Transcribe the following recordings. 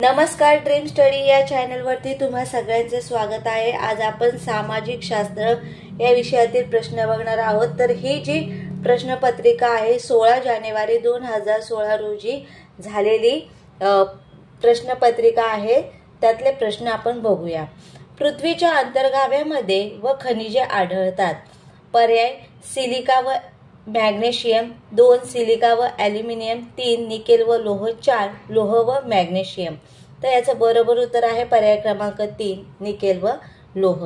नमस्कार, dream study या चॅनलवरती तुम्हा सगळ्यांचे स्वागत आहे। आज आपण सामाजिक शास्त्र या विषयातील प्रश्न बघणार आहोत। तर ही जी प्रश्नपत्रिका आहे 16 जानेवारी 2016 रोजी झालेली प्रश्नपत्रिका आहे। त्यातले प्रश्न आपण बघूया। पृथ्वीच्या अंतर्गाभ्यामध्ये व खनिजे आढळतात। पर्याय सिलिका व मॅग्नेशियम, 2 सिलिका व ॲल्युमिनियम, 3 निकेल व लोह, 4 लोह व मॅग्नेशियम। तर याचं बरोबर उत्तर आहे पर्याय क्रमांक 3 निकेल व लोह।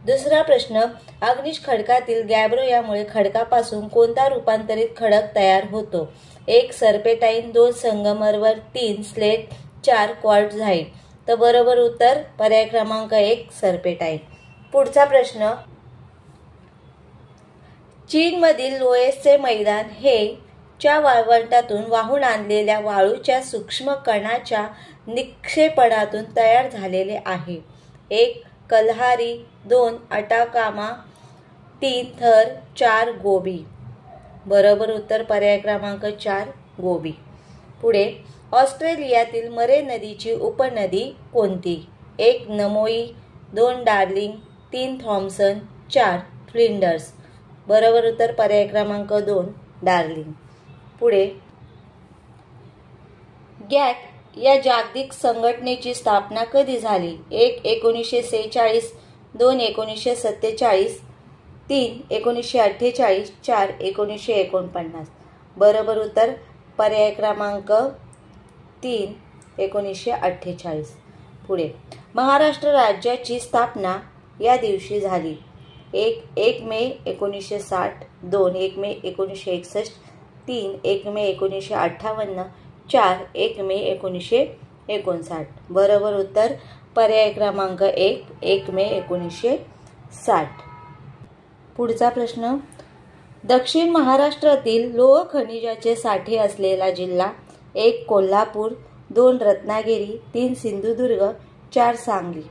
दुसरा प्रश्न, अग्निश खडकातील गॅब्रो यामुळे खडकापासून कोणता रूपांतरित खडक तयार होतो? 1 सर्पेटाइन, 2 संगमरवर, 3 स्लेट, 4 क्वार्ट्झाइट। तर बरोबर उत्तर पर्याय क्रमांक 1 सर्पेटाइन। पुढचा प्रश्न, चीनमधील लोएसचे मैदान हे च्या वाळवंटातून वाहून आणलेल्या वाळूच्या सूक्ष्म कणाच्या निक्षेपणातून तयार झालेले आहे। 1 कल्हारी, 2 अटाकामा, 3 थर, 4 गोबी। बरोबर उत्तर पर्याय क्रमांक 4 गोबी। पुढे, ऑस्ट्रेलियातील मरे नदीची उपनदी कोणती? 1 नमोई, 2 डार्लिंग, 3 थॉम्सन, 4 फ्लिंडर्स। बरोबर उत्तर पर्याय क्रमांक 2 डार्लिंग। पुढे, गॅट या जागतिक संघटनेची स्थापना कधी झाली? 1 1946, 2 1947, 3 1948, 4 1949। बरोबर उत्तर पर्याय क्रमांक 3 1948। पुढे, महाराष्ट्र राज्याची स्थापना या दिवशी झाली। 1 मे 1960, 2 1 मे 1961, 3 1 मे 1958, 4 1 मे 1959। बरोबर उत्तर पर्याय क्रमांक 1 मे 1960। पुढचा प्रश्न, दक्षिण महाराष्ट्रातील लोह खनिजाचे साठे असलेला जिल्हा? 1 कोल्हापूर, 2 रत्नागिरी, 3 सिंधुदुर्ग, 4 सांगली।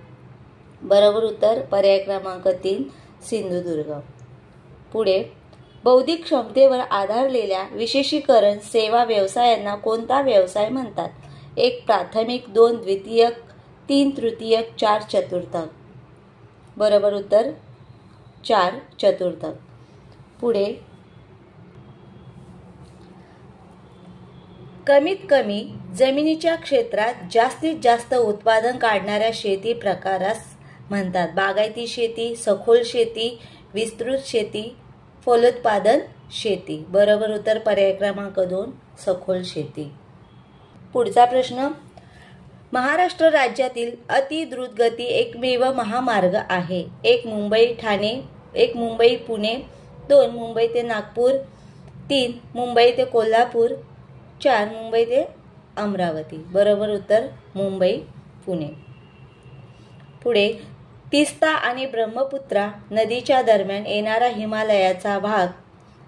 बरोबर उत्तर पर्याय क्रमांक 3 सिंधुदुर्ग। पुढे, बौद्धिक क्षमतेवर आधारलेल्या विशेषीकरण सेवा व्यवसायांना कोणता व्यवसाय म्हणतात? 1 प्राथमिक, 2 द्वितीयक, 3 तृतीयक, 4 चतुर्थक। बरोबर उत्तर 4 चतुर्थक। पुढे, कमीत कमी जमिनीच्या क्षेत्रात जास्तीत जास्त उत्पादन काढणाऱ्या शेती प्रकारास म्हणतात? बागायती शेती, सखोल शेती, विस्तृत शेती, फलोत्पादन शेती। बरोबर उत्तर पर्याय क्रमांक 2 सखोल शेती। पुढचा प्रश्न, महाराष्ट्र राज्यातील अति द्रुतगती एकमेव महामार्ग आहे? 1 मुंबई ठाणे, 1 मुंबई पुणे, 2 मुंबई ते नागपूर, 3 मुंबई ते कोल्हापूर, 4 मुंबई ते अमरावती। बरोबर उत्तर मुंबई पुणे। पुढे, तीस्ता आणि ब्रह्मपुत्रा नदीच्या दरम्यान येणारा हिमालयाचा भाग?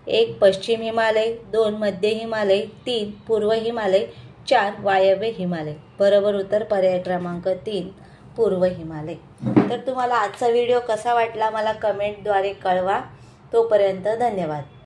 1 पश्चिम हिमालय, 2 मध्य हिमालय, 3 पूर्व हिमालय, 4 वायव्य हिमालय। बरोबर उत्तर पर्याय क्रमांक 3 पूर्व हिमालय। तर तुम्हाला आजचा व्हिडिओ कसा वाटला मला कमेंटद्वारे कळवा। तोपर्यंत धन्यवाद।